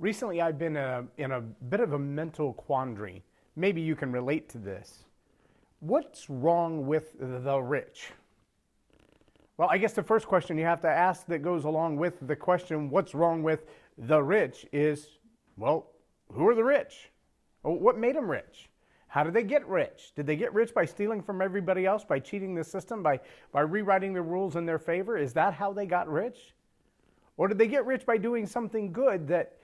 Recently, I've been in a bit of a mental quandary. Maybe you can relate to this. What's wrong with the rich? Well, I guess the first question you have to ask that goes along with the question, what's wrong with the rich, is, well, who are the rich? What made them rich? How did they get rich? Did they get rich by stealing from everybody else, by cheating the system, by rewriting the rules in their favor? Is that how they got rich? Or did they get rich by doing something good that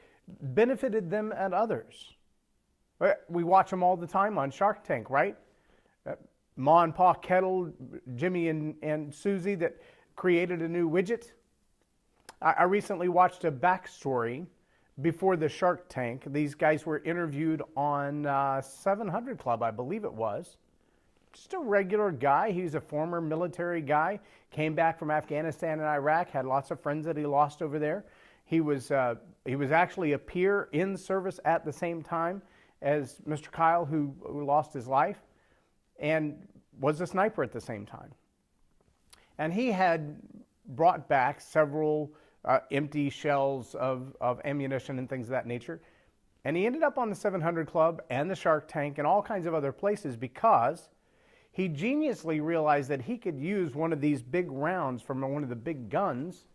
benefited them and others? We watch them all the time on Shark Tank, right? Ma and Pa Kettle, Jimmy and Susie that created a new widget. I recently watched a backstory before the Shark Tank. These guys were interviewed on 700 Club, I believe it was. Just a regular guy. He's a former military guy, came back from Afghanistan and Iraq, had lots of friends that he lost over there. He was actually a peer in service at the same time as Mr. Kyle, who lost his life, and was a sniper at the same time. And he had brought back several empty shells of ammunition and things of that nature. And he ended up on the 700 Club and the Shark Tank and all kinds of other places because he geniusly realized that he could use one of these big rounds from one of the big guns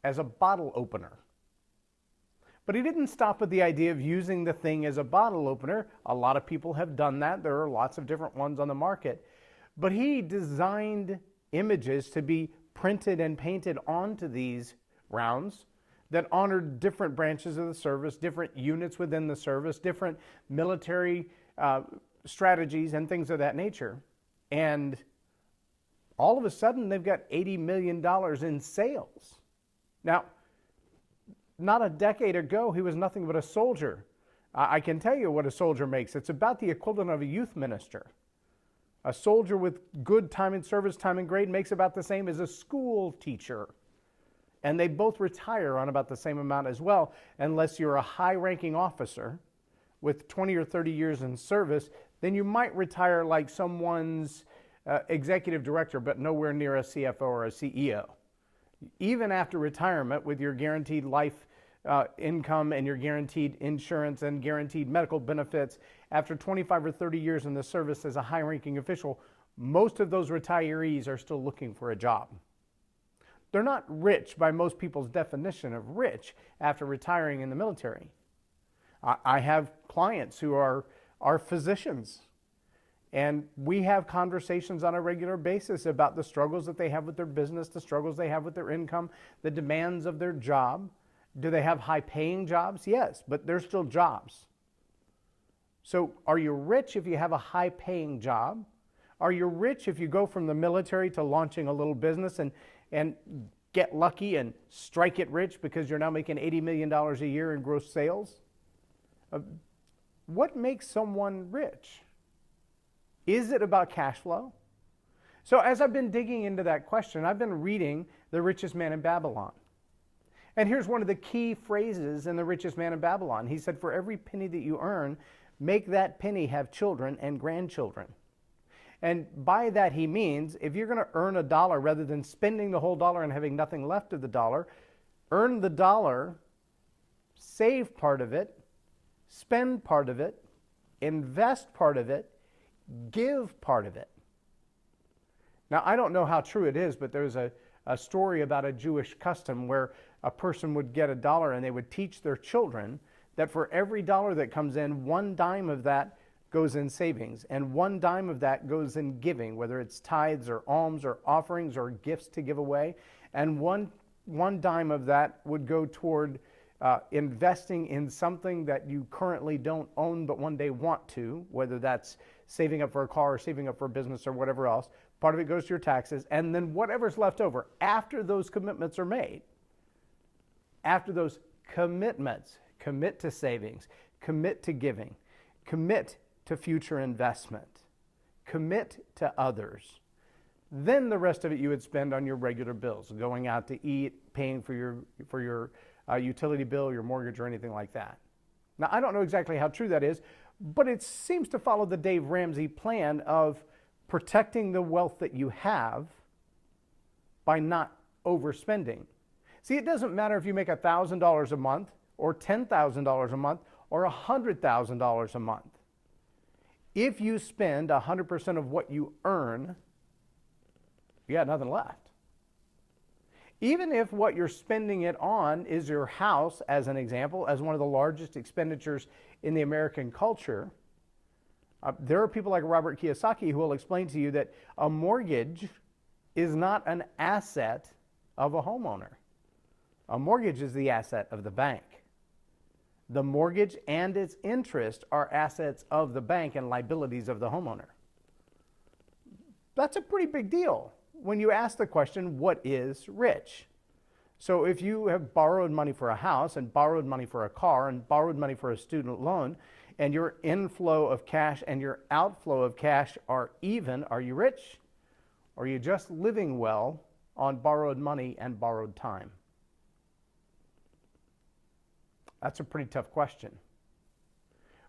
as a bottle opener. But he didn't stop with the idea of using the thing as a bottle opener. A lot of people have done that. There are lots of different ones on the market. But he designed images to be printed and painted onto these rounds that honored different branches of the service, different units within the service, different military strategies and things of that nature. And all of a sudden, they've got $80 million in sales. Now, not a decade ago, he was nothing but a soldier. I can tell you what a soldier makes. It's about the equivalent of a youth minister. A soldier with good time in service, time in grade, makes about the same as a school teacher. And they both retire on about the same amount as well, unless you're a high-ranking officer with 20 or 30 years in service, then you might retire like someone's executive director, but nowhere near a CFO or a CEO. Even after retirement, with your guaranteed life income and your guaranteed insurance and guaranteed medical benefits, after 25 or 30 years in the service as a high-ranking official, most of those retirees are still looking for a job. They're not rich by most people's definition of rich after retiring in the military. I have clients who are physicians, and we have conversations on a regular basis about the struggles that they have with their business, the struggles they have with their income, the demands of their job. Do they have high-paying jobs? Yes, but they're still jobs. So are you rich if you have a high-paying job? Are you rich if you go from the military to launching a little business and get lucky and strike it rich because you're now making $80 million a year in gross sales? What makes someone rich? Is it about cash flow? So as I've been digging into that question, I've been reading The Richest Man in Babylon. And here's one of the key phrases in The Richest Man in Babylon. He said, for every penny that you earn, make that penny have children and grandchildren. And by that he means, if you're going to earn a dollar rather than spending the whole dollar and having nothing left of the dollar, earn the dollar, save part of it, spend part of it, invest part of it, give part of it. Now, I don't know how true it is, but there's a story about a Jewish custom where a person would get a dollar and they would teach their children that for every dollar that comes in, 1 dime of that goes in savings, and 1 dime of that goes in giving, whether it's tithes or alms or offerings or gifts to give away, and one dime of that would go toward investing in something that you currently don't own but one day want to, whether that's saving up for a car or saving up for a business or whatever else. Part of it goes to your taxes, and then whatever's left over after those commitments are made, after those commitments, commit to savings, commit to giving, commit to future investment, commit to others. Then the rest of it you would spend on your regular bills, going out to eat, paying for your utility bill, your mortgage, or anything like that. Now, I don't know exactly how true that is, but it seems to follow the Dave Ramsey plan of protecting the wealth that you have by not overspending. See, it doesn't matter if you make $1,000 a month or $10,000 a month or $100,000 a month. If you spend 100% of what you earn, you got nothing left. Even if what you're spending it on is your house, as an example, as one of the largest expenditures in the American culture, there are people like Robert Kiyosaki who will explain to you that a mortgage is not an asset of a homeowner. A mortgage is the asset of the bank. The mortgage and its interest are assets of the bank and liabilities of the homeowner. That's a pretty big deal when you ask the question, what is rich? So if you have borrowed money for a house and borrowed money for a car and borrowed money for a student loan, and your inflow of cash and your outflow of cash are even, are you rich? Or are you just living well on borrowed money and borrowed time? That's a pretty tough question.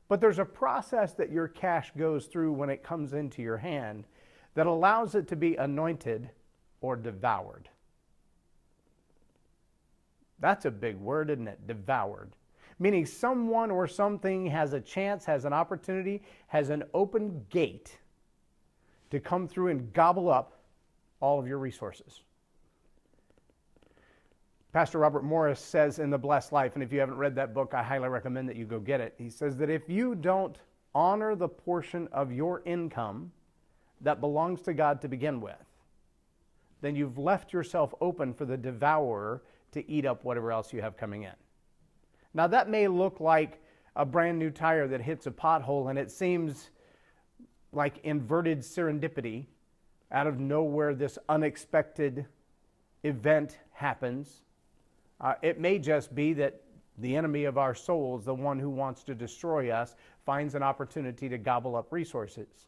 But there's a process that your cash goes through when it comes into your hand that allows it to be anointed or devoured. That's a big word, isn't it? Devoured. Meaning someone or something has a chance, has an opportunity, has an open gate to come through and gobble up all of your resources. Pastor Robert Morris says in The Blessed Life, and if you haven't read that book, I highly recommend that you go get it. He says that if you don't honor the portion of your income that belongs to God to begin with, then you've left yourself open for the devourer to eat up whatever else you have coming in. Now that may look like a brand new tire that hits a pothole and it seems like inverted serendipity. Out of nowhere, this unexpected event happens. It may just be that the enemy of our souls, the one who wants to destroy us, finds an opportunity to gobble up resources.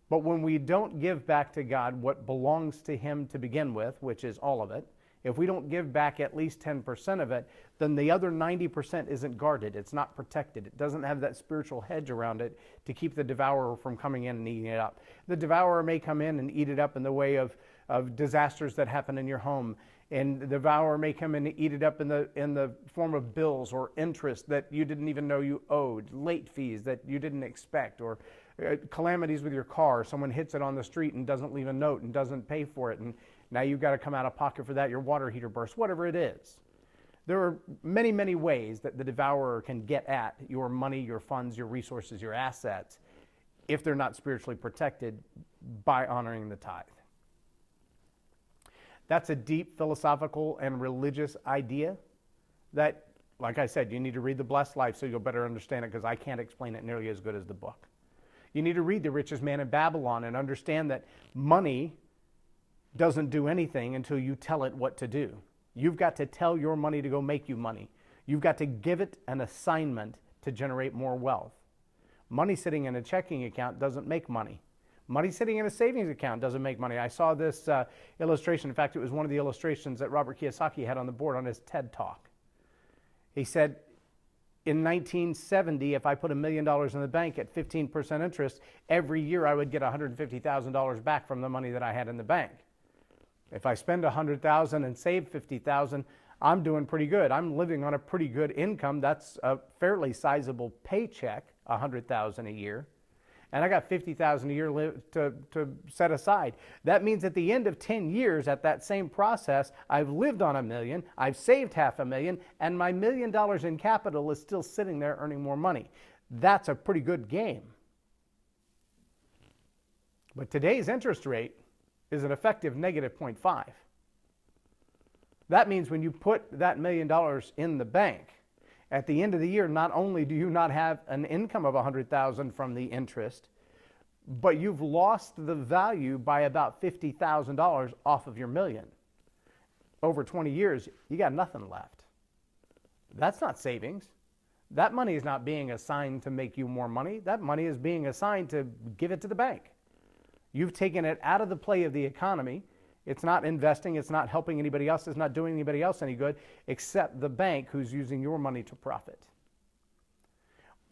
But when we don't give back to God what belongs to Him to begin with, which is all of it, if we don't give back at least 10% of it, then the other 90% isn't guarded. It's not protected. It doesn't have that spiritual hedge around it to keep the devourer from coming in and eating it up. The devourer may come in and eat it up in the way of disasters that happen in your home. And the devourer may come in and eat it up in the form of bills or interest that you didn't even know you owed, late fees that you didn't expect, or calamities with your car. Someone hits it on the street and doesn't leave a note and doesn't pay for it, and now you've got to come out of pocket for that. Your water heater bursts, whatever it is. There are many, many ways that the devourer can get at your money, your funds, your resources, your assets, if they're not spiritually protected by honoring the tithe. That's a deep philosophical and religious idea that, like I said, you need to read The Blessed Life so you'll better understand it, because I can't explain it nearly as good as the book. You need to read The Richest Man in Babylon and understand that money doesn't do anything until you tell it what to do. You've got to tell your money to go make you money. You've got to give it an assignment to generate more wealth. Money sitting in a checking account doesn't make money. Money sitting in a savings account doesn't make money. I saw this illustration. In fact, it was one of the illustrations that Robert Kiyosaki had on the board on his TED Talk. He said, in 1970, if I put $1 million in the bank at 15% interest, every year I would get $150,000 back from the money that I had in the bank. If I spend $100,000 and save $50,000, I'm doing pretty good. I'm living on a pretty good income. That's a fairly sizable paycheck, $100,000 a year. And I got $50,000 a year to set aside. That means at the end of 10 years, at that same process, I've lived on $1 million, I've saved $500,000, and my $1 million in capital is still sitting there earning more money. That's a pretty good game. But today's interest rate is an effective negative 0.5. That means when you put that $1 million in the bank, at the end of the year, not only do you not have an income of $100,000 from the interest, but you've lost the value by about $50,000 off of your $1 million. Over 20 years, you got nothing left. That's not savings. That money is not being assigned to make you more money. That money is being assigned to give it to the bank. You've taken it out of the play of the economy. It's not investing, it's not helping anybody else, it's not doing anybody else any good except the bank who's using your money to profit.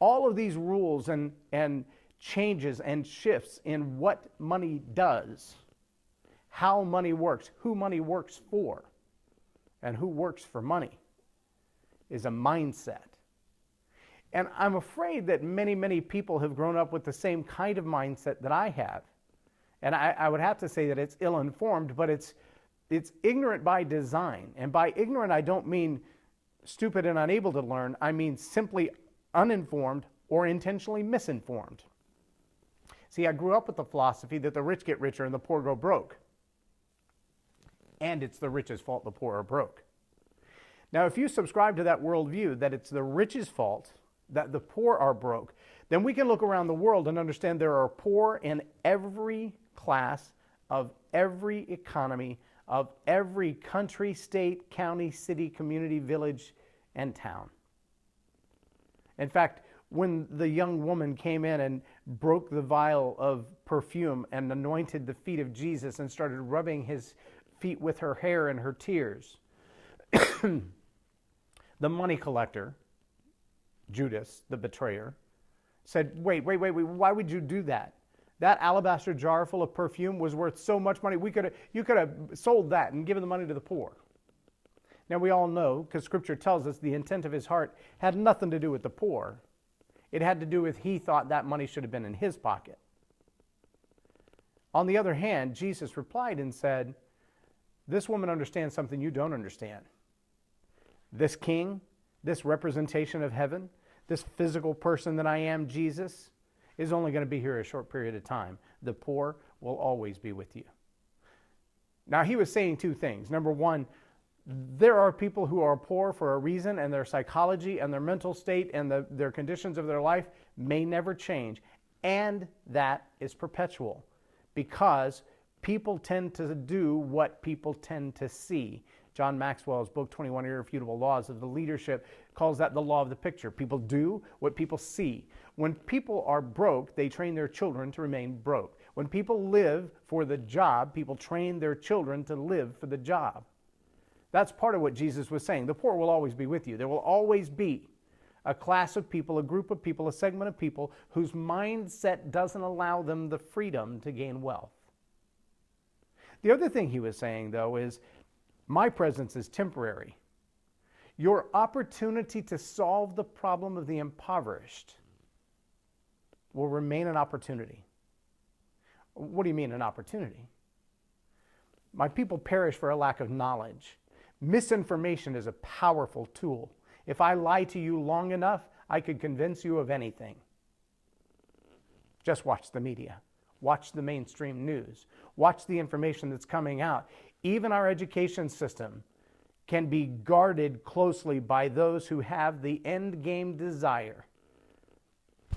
All of these rules and changes and shifts in what money does, how money works, who money works for, and who works for money, is a mindset. And I'm afraid that many, many people have grown up with the same kind of mindset that I have. And I would have to say that it's ill-informed, but it's ignorant by design. And by ignorant, I don't mean stupid and unable to learn. I mean simply uninformed or intentionally misinformed. See, I grew up with the philosophy that the rich get richer and the poor go broke. And it's the rich's fault the poor are broke. Now, if you subscribe to that worldview, that it's the rich's fault that the poor are broke, then we can look around the world and understand there are poor in every class of every economy, of every country, state, county, city, community, village, and town. In fact, when the young woman came in and broke the vial of perfume and anointed the feet of Jesus and started rubbing his feet with her hair and her tears, the money collector, Judas, the betrayer, said, wait, why would you do that? That alabaster jar full of perfume was worth so much money. You could have sold that and given the money to the poor. Now, we all know, because Scripture tells us, the intent of his heart had nothing to do with the poor. It had to do with he thought that money should have been in his pocket. On the other hand, Jesus replied and said, this woman understands something you don't understand. This king, this representation of heaven, this physical person that I am, Jesus, is only going to be here a short period of time. The poor will always be with you. Now, he was saying two things. Number one, there are people who are poor for a reason, and their psychology and their mental state and their conditions of their life may never change. And that is perpetual, because people tend to do what people tend to see. John Maxwell's book, 21 Irrefutable Laws of the Leadership, calls that the law of the picture. People do what people see. When people are broke, they train their children to remain broke. When people live for the job, people train their children to live for the job. That's part of what Jesus was saying. The poor will always be with you. There will always be a class of people, a group of people, a segment of people whose mindset doesn't allow them the freedom to gain wealth. The other thing he was saying, though, is my presence is temporary. Your opportunity to solve the problem of the impoverished will remain an opportunity. What do you mean, an opportunity? My people perish for a lack of knowledge. Misinformation is a powerful tool. If I lie to you long enough, I could convince you of anything. Just watch the media. Watch the mainstream news. Watch the information that's coming out. Even our education system can be guarded closely by those who have the end game desire.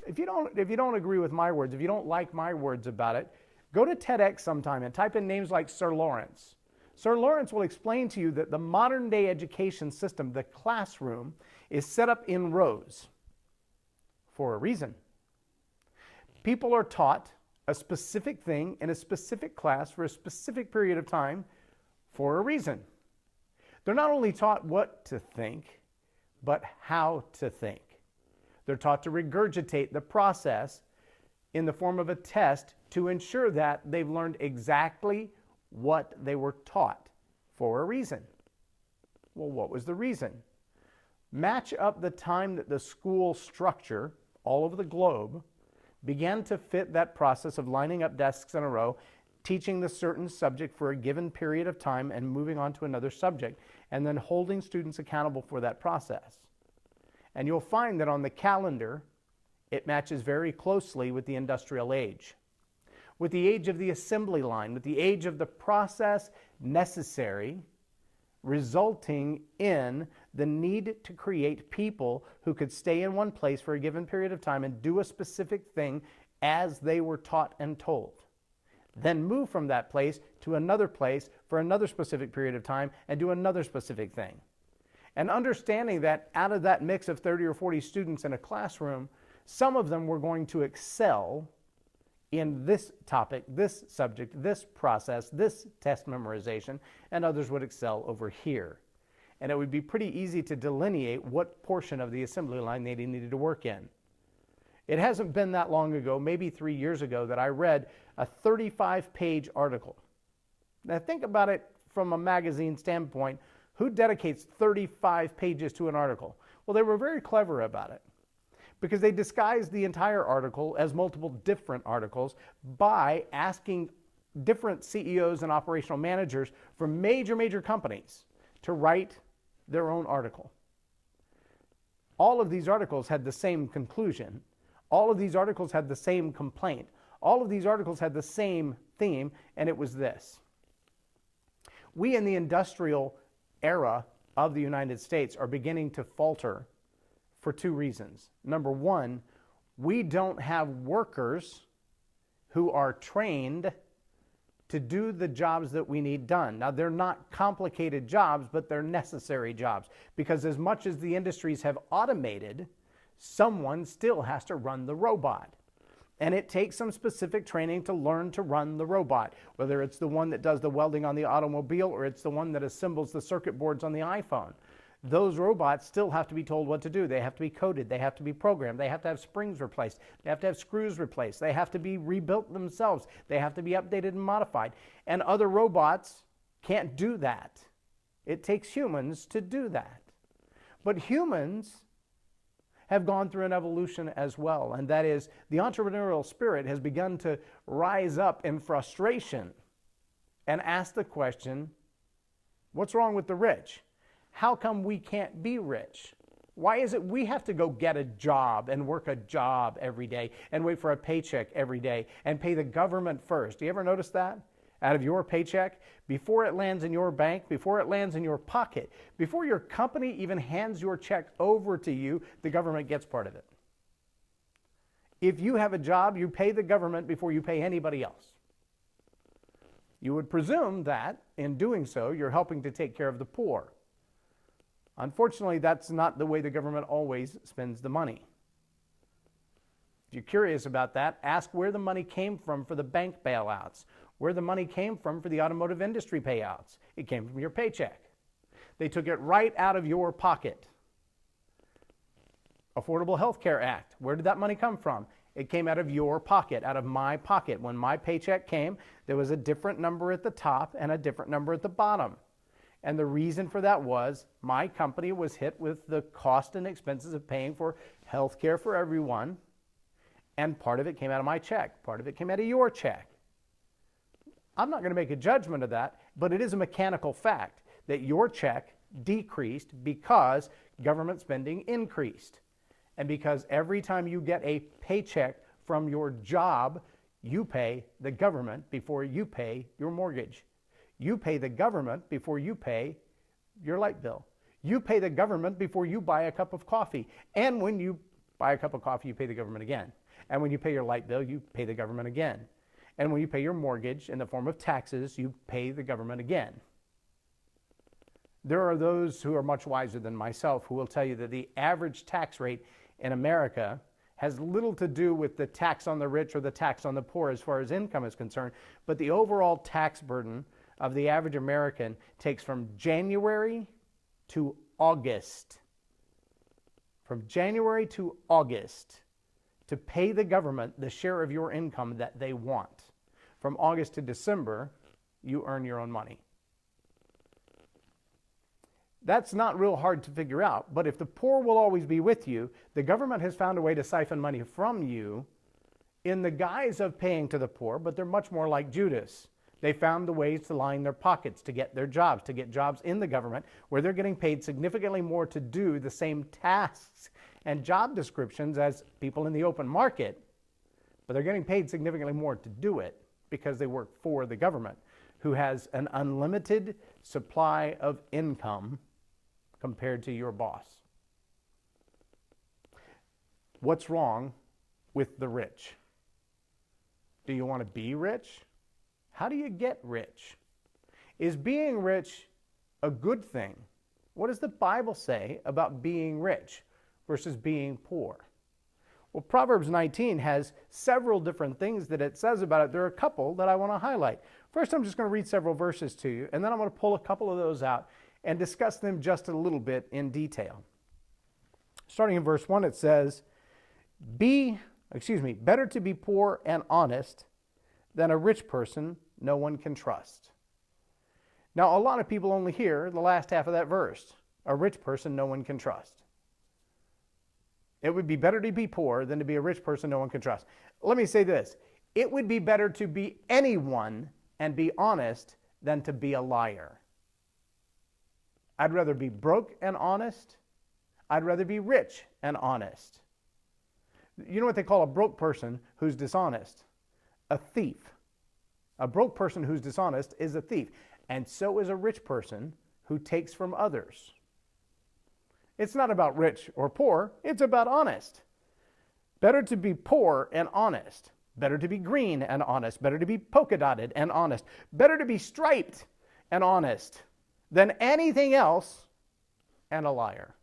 If you don't agree with my words, if you don't like my words about it, go to TEDx sometime and type in names like Sir Lawrence. Sir Lawrence will explain to you that the modern day education system, the classroom, is set up in rows for a reason. People are taught a specific thing in a specific class for a specific period of time for a reason. They're not only taught what to think, but how to think. They're taught to regurgitate the process in the form of a test to ensure that they've learned exactly what they were taught for a reason. Well, what was the reason? Match up the time that the school structure all over the globe began to fit that process of lining up desks in a row, teaching the certain subject for a given period of time and moving on to another subject, and then holding students accountable for that process. And you'll find that on the calendar, it matches very closely with the industrial age, with the age of the assembly line, with the age of the process necessary, resulting in the need to create people who could stay in one place for a given period of time and do a specific thing as they were taught and told. Then move from that place to another place for another specific period of time and do another specific thing. And understanding that out of that mix of 30 or 40 students in a classroom, some of them were going to excel in this topic, this subject, this process, this test memorization, and others would excel over here. And it would be pretty easy to delineate what portion of the assembly line they needed to work in. It hasn't been that long ago, maybe 3 years ago, that I read a 35-page article. Now think about it from a magazine standpoint. Who dedicates 35 pages to an article? Well, they were very clever about it because they disguised the entire article as multiple different articles by asking different CEOs and operational managers from major companies to write their own article. All of these articles had the same conclusion. All of these articles had the same complaint. All of these articles had the same theme, and it was this. We in the industrial era of the United States are beginning to falter for two reasons. Number one, we don't have workers who are trained to do the jobs that we need done. Now, they're not complicated jobs, but they're necessary jobs, because as much as the industries have automated, someone still has to run the robot. And it takes some specific training to learn to run the robot, whether it's the one that does the welding on the automobile or it's the one that assembles the circuit boards on the iPhone. Those robots still have to be told what to do. They have to be coded. They have to be programmed. They have to have springs replaced. They have to have screws replaced. They have to be rebuilt themselves. They have to be updated and modified. And other robots can't do that. It takes humans to do that. But humans have gone through an evolution as well, and that is the entrepreneurial spirit has begun to rise up in frustration and ask the question, what's wrong with the rich? How come we can't be rich? Why is it we have to go get a job and work a job every day and wait for a paycheck every day and pay the government first? Do you ever notice that? Out of your paycheck, before it lands in your bank, before it lands in your pocket, before your company even hands your check over to you, the government gets part of it. If you have a job, you pay the government before you pay anybody else. You would presume that in doing so, you're helping to take care of the poor. Unfortunately, that's not the way the government always spends the money. If you're curious about that, ask where the money came from for the bank bailouts, where the money came from for the automotive industry payouts. It came from your paycheck. They took it right out of your pocket. Affordable Health Care Act, where did that money come from? It came out of your pocket, out of my pocket. When my paycheck came, there was a different number at the top and a different number at the bottom. And the reason for that was my company was hit with the cost and expenses of paying for health care for everyone, and part of it came out of my check. Part of it came out of your check. I'm not going to make a judgment of that, but it is a mechanical fact that your check decreased because government spending increased. And because every time you get a paycheck from your job, you pay the government before you pay your mortgage. You pay the government before you pay your light bill. You pay the government before you buy a cup of coffee. And when you buy a cup of coffee, you pay the government again. And when you pay your light bill, you pay the government again. And when you pay your mortgage in the form of taxes, you pay the government again. There are those who are much wiser than myself who will tell you that the average tax rate in America has little to do with the tax on the rich or the tax on the poor as far as income is concerned, but the overall tax burden of the average American takes from January to August. From January to August to pay the government the share of your income that they want. From August to December, you earn your own money. That's not real hard to figure out, but if the poor will always be with you, the government has found a way to siphon money from you in the guise of paying to the poor, but they're much more like Judas. They found the ways to line their pockets, to get their jobs, to get jobs in the government where they're getting paid significantly more to do the same tasks and job descriptions as people in the open market, but they're getting paid significantly more to do it because they work for the government, who has an unlimited supply of income compared to your boss. What's wrong with the rich? Do you want to be rich? How do you get rich? Is being rich a good thing? What does the Bible say about being rich versus being poor? Well, Proverbs 19 has several different things that it says about it. There are a couple that I want to highlight. First, I'm just going to read several verses to you, and then I'm going to pull a couple of those out and discuss them just a little bit in detail. Starting in verse 1, it says, better to be poor and honest than a rich person no one can trust. Now, a lot of people only hear the last half of that verse. A rich person no one can trust. It would be better to be poor than to be a rich person no one can trust. Let me say this. It would be better to be anyone and be honest than to be a liar. I'd rather be broke and honest. I'd rather be rich and honest. You know what they call a broke person who's dishonest? A thief. A broke person who's dishonest is a thief. And so is a rich person who takes from others. It's not about rich or poor. It's about honest. Better to be poor and honest. Better to be green and honest. Better to be polka dotted and honest. Better to be striped and honest than anything else and a liar.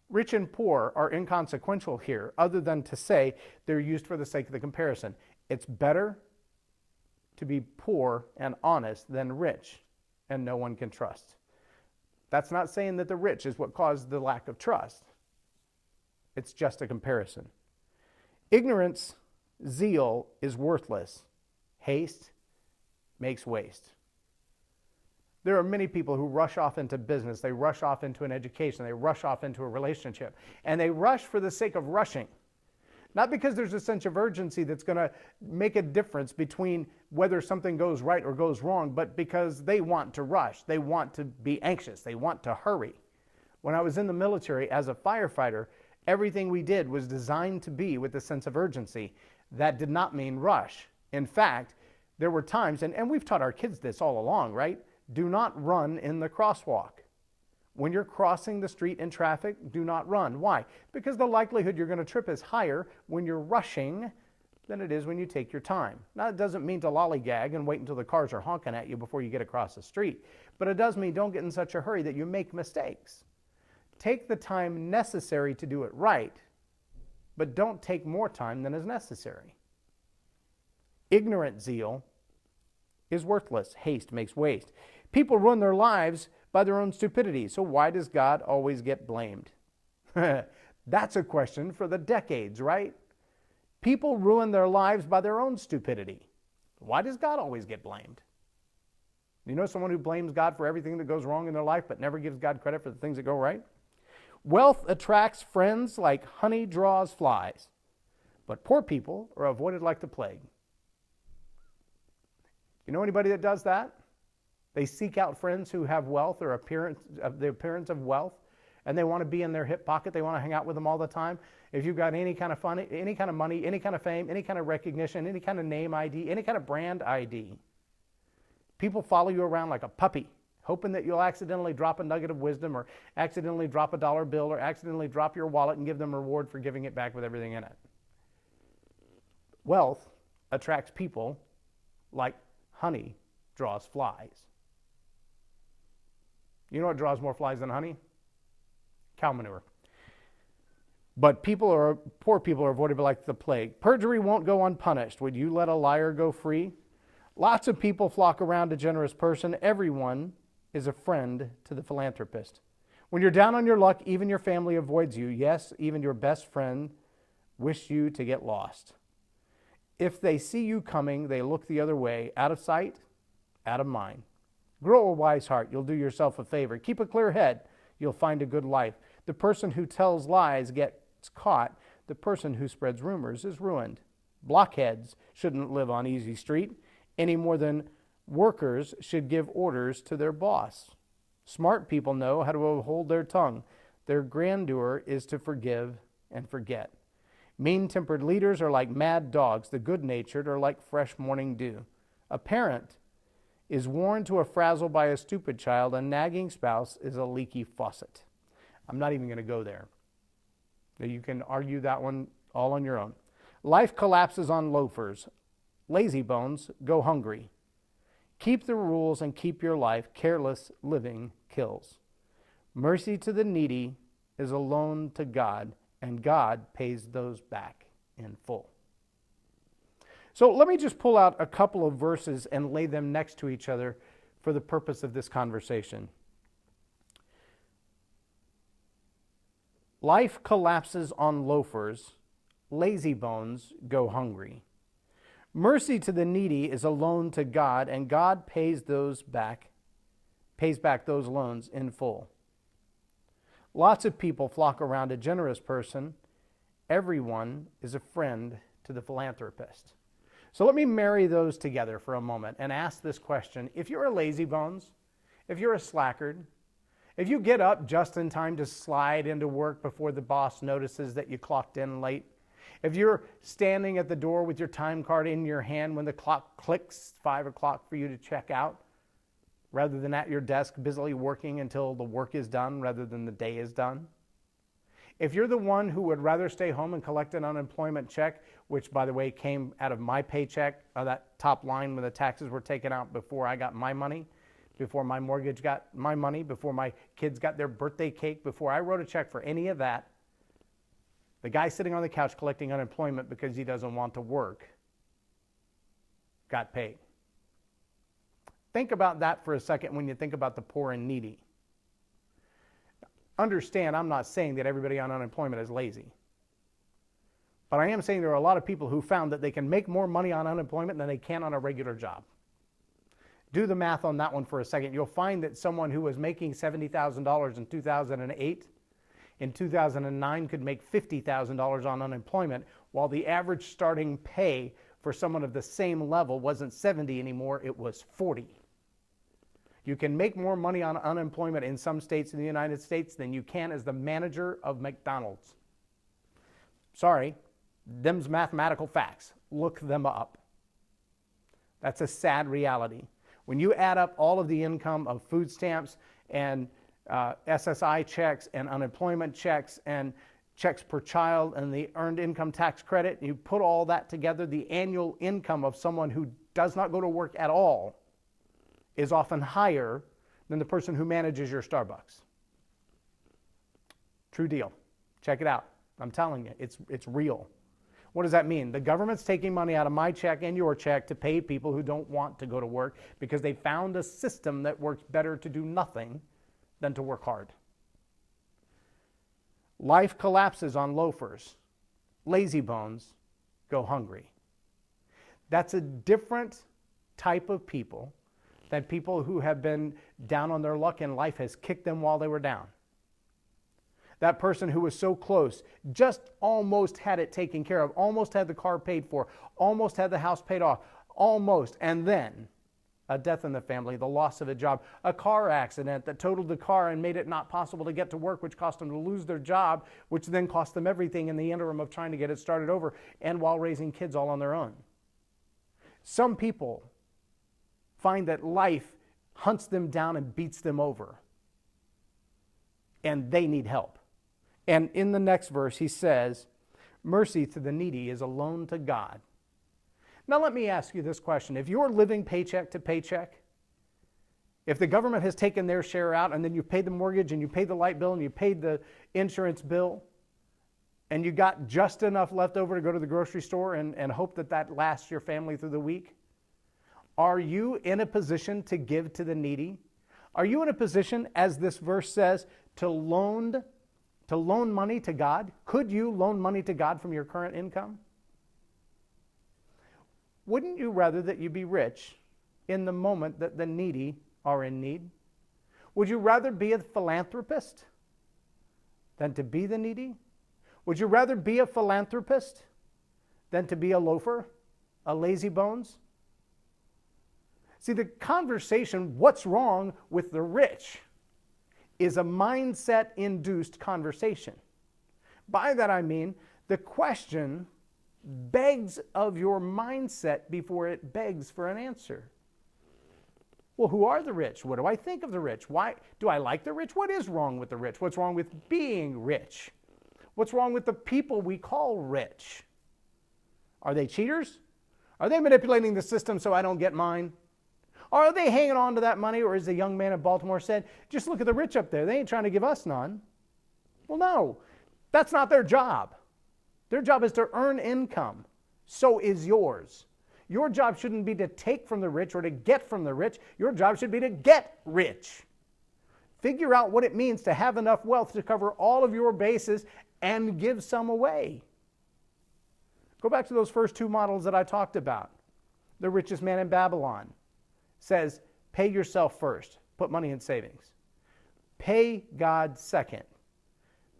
Rich and poor are inconsequential here, other than to say they're used for the sake of the comparison. It's better to be poor and honest than rich and no one can trust. That's not saying that the rich is what caused the lack of trust. It's just a comparison. Ignorance, zeal is worthless. Haste makes waste. There are many people who rush off into business, they rush off into an education, they rush off into a relationship, and they rush for the sake of rushing. Not because there's a sense of urgency that's going to make a difference between whether something goes right or goes wrong, but because they want to rush, they want to be anxious, they want to hurry. When I was in the military as a firefighter, everything we did was designed to be with a sense of urgency. That did not mean rush. In fact, there were times, and we've taught our kids this all along, right? Do not run in the crosswalk. When you're crossing the street in traffic, do not run. Why? Because the likelihood you're going to trip is higher when you're rushing than it is when you take your time. Now, it doesn't mean to lollygag and wait until the cars are honking at you before you get across the street, but it does mean don't get in such a hurry that you make mistakes. Take the time necessary to do it right, but don't take more time than is necessary. Ignorant zeal is worthless. Haste makes waste. People ruin their lives by their own stupidity. So why does God always get blamed? That's a question for the decades, right? People ruin their lives by their own stupidity. Why does God always get blamed? You know someone who blames God for everything that goes wrong in their life but never gives God credit for the things that go right? Wealth attracts friends like honey draws flies, but poor people are avoided like the plague. You know anybody that does that? They seek out friends who have wealth or the appearance of wealth, and they want to be in their hip pocket. They want to hang out with them all the time. If you've got any kind of fun, any kind of money, any kind of fame, any kind of recognition, any kind of name ID, any kind of brand ID, people follow you around like a puppy, hoping that you'll accidentally drop a nugget of wisdom or accidentally drop a dollar bill or accidentally drop your wallet and give them a reward for giving it back with everything in it. Wealth attracts people like honey draws flies. You know what draws more flies than honey? Cow manure. But poor people are avoided like the plague. Perjury won't go unpunished. Would you let a liar go free? Lots of people flock around a generous person. Everyone is a friend to the philanthropist. When you're down on your luck, even your family avoids you. Yes, even your best friend wish you to get lost. If they see you coming, they look the other way, out of sight, out of mind. Grow a wise heart. You'll do yourself a favor. Keep a clear head. You'll find a good life. The person who tells lies gets caught. The person who spreads rumors is ruined. Blockheads shouldn't live on easy street any more than workers should give orders to their boss. Smart people know how to hold their tongue. Their grandeur is to forgive and forget. Mean-tempered leaders are like mad dogs. The good-natured are like fresh morning dew. A parent is worn to a frazzle by a stupid child. A nagging spouse is a leaky faucet. I'm not even going to go there. You can argue that one all on your own. Life collapses on loafers. Lazy bones go hungry. Keep the rules and keep your life. Careless living kills. Mercy to the needy is a loan to God, and God pays those back in full. So let me just pull out a couple of verses and lay them next to each other for the purpose of this conversation. Life collapses on loafers. Lazy bones go hungry. Mercy to the needy is a loan to God, and God pays back those loans in full. Lots of people flock around a generous person. Everyone is a friend to the philanthropist. So let me marry those together for a moment and ask this question. If you're a lazybones, if you're a slackard, if you get up just in time to slide into work before the boss notices that you clocked in late, if you're standing at the door with your time card in your hand when the clock clicks 5 o'clock for you to check out, rather than at your desk busily working until the work is done rather than the day is done, if you're the one who would rather stay home and collect an unemployment check, which, by the way, came out of my paycheck, that top line when the taxes were taken out before I got my money, before my mortgage got my money, before my kids got their birthday cake, before I wrote a check for any of that, the guy sitting on the couch collecting unemployment because he doesn't want to work got paid. Think about that for a second when you think about the poor and needy. Understand, I'm not saying that everybody on unemployment is lazy. But I am saying there are a lot of people who found that they can make more money on unemployment than they can on a regular job. Do the math on that one for a second. You'll find that someone who was making $70,000 in 2008, in 2009 could make $50,000 on unemployment, while the average starting pay for someone of the same level wasn't 70 anymore, it was 40. You can make more money on unemployment in some states in the United States than you can as the manager of McDonald's. Sorry, them's mathematical facts. Look them up. That's a sad reality. When you add up all of the income of food stamps and SSI checks and unemployment checks and checks per child and the earned income tax credit, you put all that together, the annual income of someone who does not go to work at all is often higher than the person who manages your Starbucks. True deal. Check it out. I'm telling you, it's real. What does that mean? The government's taking money out of my check and your check to pay people who don't want to go to work because they found a system that works better to do nothing than to work hard. Life collapses on loafers. Lazy bones go hungry. That's a different type of people than people who have been down on their luck and life has kicked them while they were down. That person who was so close, just almost had it taken care of, almost had the car paid for, almost had the house paid off, almost, and then a death in the family, the loss of a job, a car accident that totaled the car and made it not possible to get to work, which cost them to lose their job, which then cost them everything in the interim of trying to get it started over and while raising kids all on their own. Some people find that life hunts them down and beats them over, and they need help. And in the next verse, he says, mercy to the needy is a loan to God. Now let me ask you this question. If you're living paycheck to paycheck, if the government has taken their share out and then you paid the mortgage and you paid the light bill and you paid the insurance bill and you got just enough left over to go to the grocery store and hope that that lasts your family through the week, are you in a position to give to the needy? Are you in a position, as this verse says, to loan money to God? Could you loan money to God from your current income? Wouldn't you rather that you be rich in the moment that the needy are in need? Would you rather be a philanthropist than to be the needy? Would you rather be a philanthropist than to be a loafer, a lazy bones? See, the conversation, what's wrong with the rich, is a mindset-induced conversation. By that I mean, the question begs of your mindset before it begs for an answer. Well, who are the rich? What do I think of the rich? Why do I like the rich? What is wrong with the rich? What's wrong with being rich? What's wrong with the people we call rich? Are they cheaters? Are they manipulating the system so I don't get mine? Are they hanging on to that money? Or as the young man in Baltimore said, just look at the rich up there. They ain't trying to give us none. Well, no, that's not their job. Their job is to earn income. So is yours. Your job shouldn't be to take from the rich or to get from the rich. Your job should be to get rich. Figure out what it means to have enough wealth to cover all of your bases and give some away. Go back to those first two models that I talked about. the richest man in Babylon, says, pay yourself first. Put money in savings. Pay God second.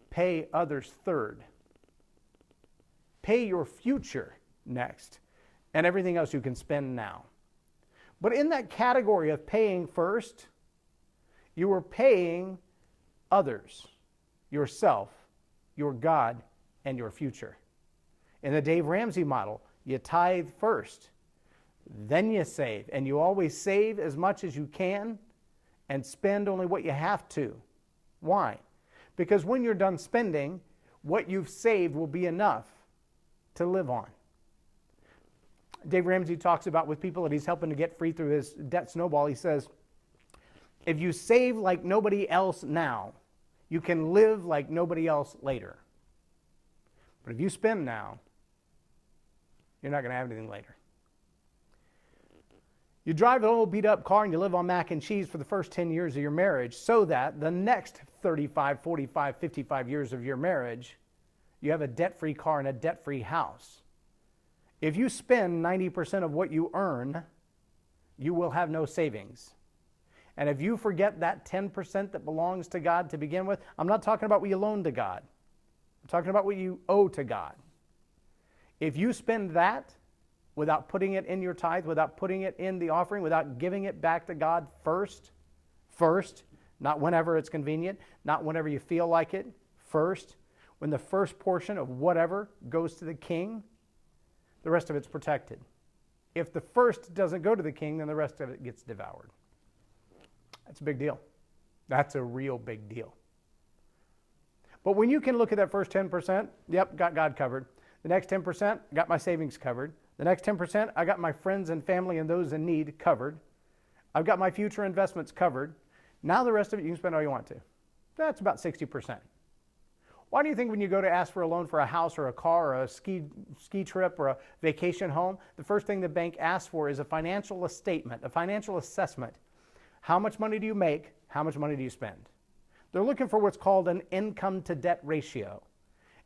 Pay others third. Pay your future next. And everything else you can spend now. But in that category of paying first, you are paying others, yourself, your God, and your future. In the Dave Ramsey model, you tithe first, then you save. And you always save as much as you can and spend only what you have to. Why? Because when you're done spending, what you've saved will be enough to live on. Dave Ramsey talks about with people that he's helping to get free through his debt snowball. He says, if you save like nobody else now, you can live like nobody else later. But if you spend now, you're not going to have anything later. You drive an old beat up car and you live on mac and cheese for the first 10 years of your marriage so that the next 35, 45, 55 years of your marriage, you have a debt-free car and a debt-free house. If you spend 90% of what you earn, you will have no savings. And if you forget that 10% that belongs to God to begin with, I'm not talking about what you loan to God. I'm talking about what you owe to God. If you spend that without putting it in your tithe, without putting it in the offering, without giving it back to God first, not whenever it's convenient, not whenever you feel like it, first, when the first portion of whatever goes to the king, the rest of it's protected. If the first doesn't go to the king, then the rest of it gets devoured. That's a big deal. That's a real big deal. But when you can look at that first 10%, yep, got God covered. The next 10%, got my savings covered. The next 10%, I got my friends and family and those in need covered. I've got my future investments covered. Now the rest of it you can spend all you want to. That's about 60%. Why do you think when you go to ask for a loan for a house or a car or a ski trip or a vacation home, the first thing the bank asks for is a financial statement, a financial assessment? How much money do you make? How much money do you spend? They're looking for what's called an income to debt ratio.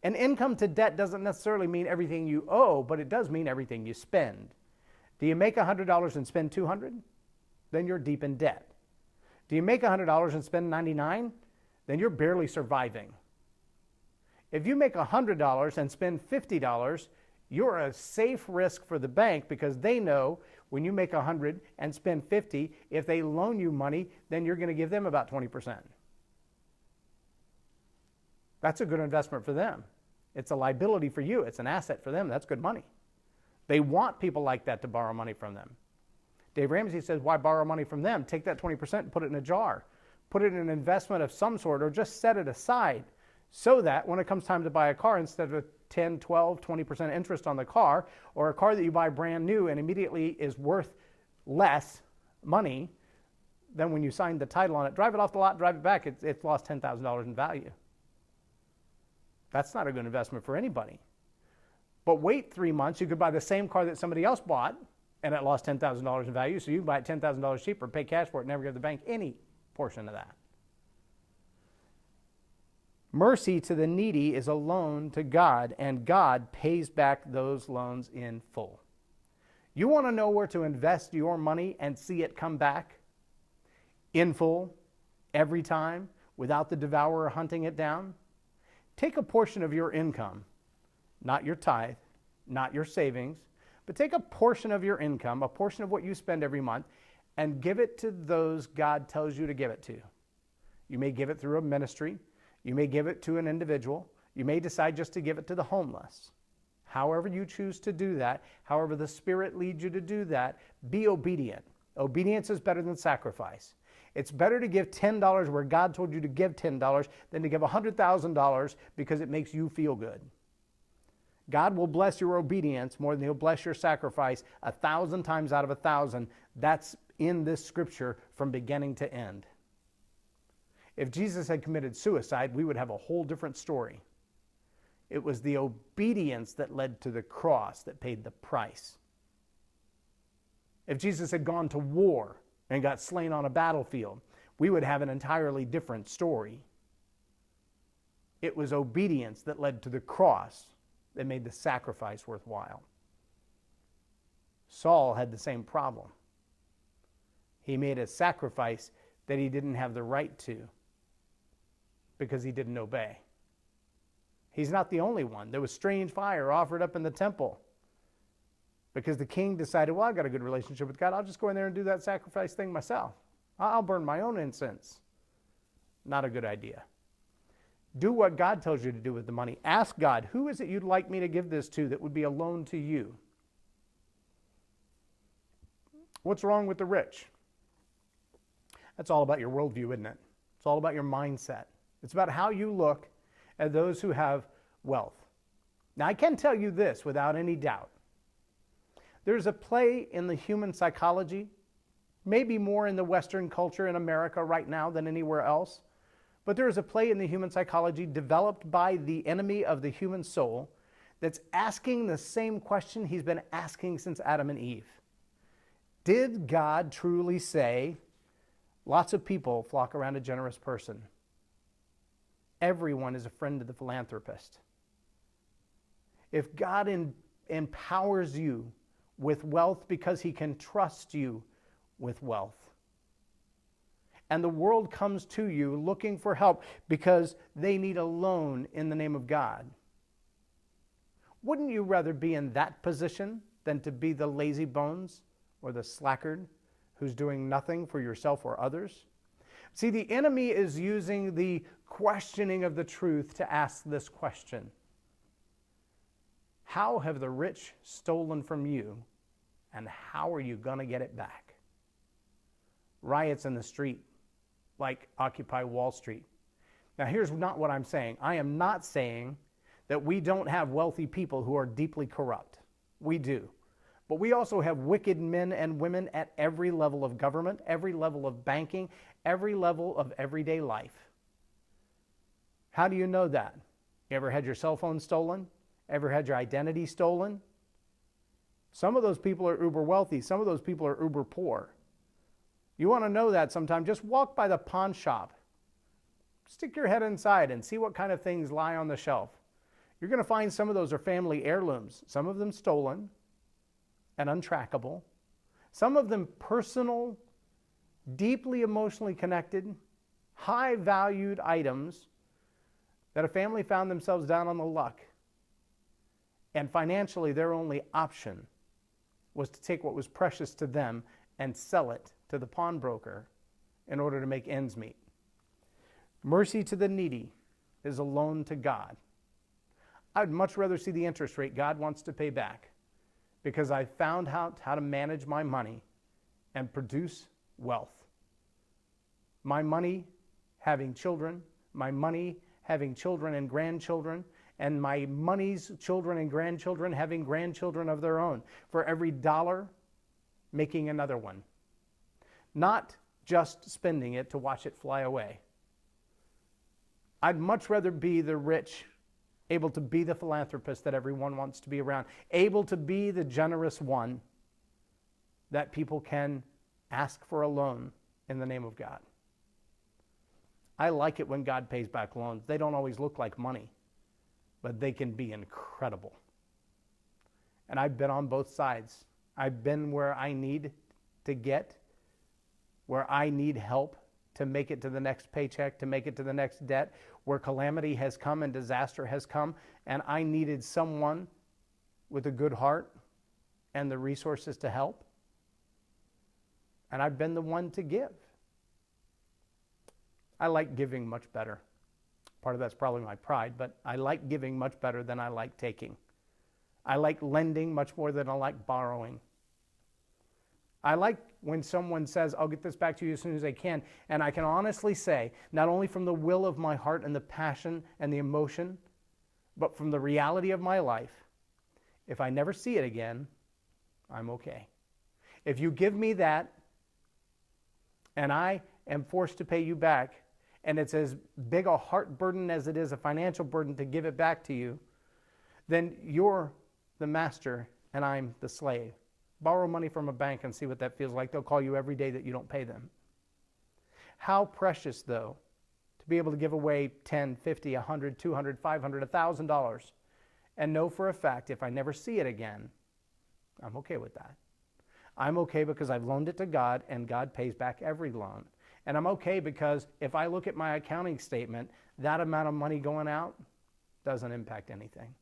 An income to debt doesn't necessarily mean everything you owe, but it does mean everything you spend. Do you make $100 and spend $200? Then you're deep in debt. Do you make $100 and spend $99? Then you're barely surviving. If you make $100 and spend $50, you're a safe risk for the bank because they know when you make $100 and spend $50, if they loan you money, then you're going to give them about 20%. That's a good investment for them. It's a liability for you. It's an asset for them. That's good money. They want people like that to borrow money from them. Dave Ramsey says, why borrow money from them? Take that 20% and put it in a jar. Put it in an investment of some sort or just set it aside so that when it comes time to buy a car, instead of 10, 12, 20% interest on the car, or a car that you buy brand new and immediately is worth less money than when you signed the title on it, drive it off the lot, drive it back, it's lost $10,000 in value. That's not a good investment for anybody. But wait 3 months, you could buy the same car that somebody else bought, and it lost $10,000 in value, so you can buy it $10,000 cheaper, pay cash for it, never give the bank any portion of that. Mercy to the needy is a loan to God, and God pays back those loans in full. You want to know where to invest your money and see it come back in full every time without the devourer hunting it down? Take a portion of your income, not your tithe, not your savings, but take a portion of your income, a portion of what you spend every month, and give it to those God tells you to give it to. You may give it through a ministry. You may give it to an individual. You may decide just to give it to the homeless. However you choose to do that, however the Spirit leads you to do that, be obedient. Obedience is better than sacrifice. It's better to give $10 where God told you to give $10 than to give $100,000 because it makes you feel good. God will bless your obedience more than He'll bless your sacrifice 1,000 times out of 1,000. That's in this scripture from beginning to end. If Jesus had committed suicide, we would have a whole different story. It was the obedience that led to the cross that paid the price. If Jesus had gone to war and got slain on a battlefield, we would have an entirely different story. It was obedience that led to the cross that made the sacrifice worthwhile. Saul had the same problem. He made a sacrifice that he didn't have the right to because he didn't obey. He's not the only one. There was strange fire offered up in the temple because the king decided, well, I've got a good relationship with God. I'll just go in there and do that sacrifice thing myself. I'll burn my own incense. Not a good idea. Do what God tells you to do with the money. Ask God, who is it you'd like me to give this to that would be a loan to you? What's wrong with the rich? That's all about your worldview, isn't it? It's all about your mindset. It's about how you look at those who have wealth. Now, I can tell you this without any doubt. There's a play in the human psychology, maybe more in the Western culture in America right now than anywhere else, but there is a play in the human psychology developed by the enemy of the human soul that's asking the same question he's been asking since Adam and Eve. Did God truly say, lots of people flock around a generous person? Everyone is a friend of the philanthropist. If God empowers you with wealth because he can trust you with wealth, and the world comes to you looking for help because they need a loan in the name of God, wouldn't you rather be in that position than to be the lazy bones or the slackard who's doing nothing for yourself or others? See, the enemy is using the questioning of the truth to ask this question. How have the rich stolen from you, and how are you going to get it back? Riots in the street, like Occupy Wall Street. Now, here's not what I'm saying. I am not saying that we don't have wealthy people who are deeply corrupt. We do. But we also have wicked men and women at every level of government, every level of banking, every level of everyday life. How do you know that? You ever had your cell phone stolen? Ever had your identity stolen? Some of those people are uber wealthy. Some of those people are uber poor. You want to know that sometime, just walk by the pawn shop. Stick your head inside and see what kind of things lie on the shelf. You're going to find some of those are family heirlooms, some of them stolen and untrackable, some of them personal, deeply emotionally connected, high-valued items that a family found themselves down on the luck. And financially, their only option was to take what was precious to them and sell it to the pawnbroker in order to make ends meet. Mercy to the needy is a loan to God. I'd much rather see the interest rate God wants to pay back because I found out how to manage my money and produce wealth. My money having children, my money having children and grandchildren, and my money's children and grandchildren having grandchildren of their own. For every dollar, making another one. Not just spending it to watch it fly away. I'd much rather be the rich, able to be the philanthropist that everyone wants to be around, able to be the generous one that people can ask for a loan in the name of God. I like it when God pays back loans. They don't always look like money, but they can be incredible. And I've been on both sides. I've been where I need to get, where I need help to make it to the next paycheck, to make it to the next debt, where calamity has come and disaster has come, and I needed someone with a good heart and the resources to help. And I've been the one to give. I like giving much better. Part of that's probably my pride, but I like giving much better than I like taking. I like lending much more than I like borrowing. I like when someone says, I'll get this back to you as soon as I can, and I can honestly say, not only from the will of my heart and the passion and the emotion, but from the reality of my life, if I never see it again, I'm okay. If you give me that, and I am forced to pay you back, and it's as big a heart burden as it is a financial burden to give it back to you, then you're the master and I'm the slave. Borrow money from a bank and see what that feels like. They'll call you every day that you don't pay them. How precious, though, to be able to give away $10, $50, $100, $200, $500, $1,000 and know for a fact if I never see it again, I'm okay with that. I'm okay because I've loaned it to God and God pays back every loan. And I'm okay because if I look at my accounting statement, that amount of money going out doesn't impact anything.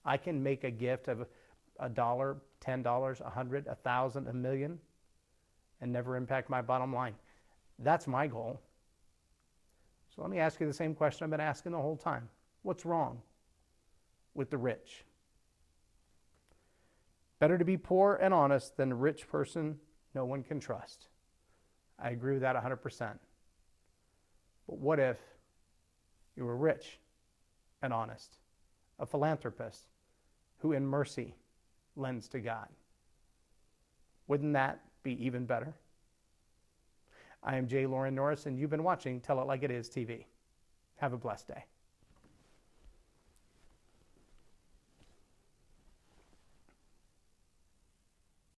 I can make a gift of $1, $10, $100, $1,000, $1 million, and never impact my bottom line. That's my goal. So let me ask you the same question I've been asking the whole time. What's wrong with the rich? Better to be poor and honest than a rich person no one can trust. I agree with that 100%. But what if you were rich and honest, a philanthropist who in mercy lends to God? Wouldn't that be even better? I am J Loren Norris, and you've been watching Tell It Like It Is TV. Have a blessed day.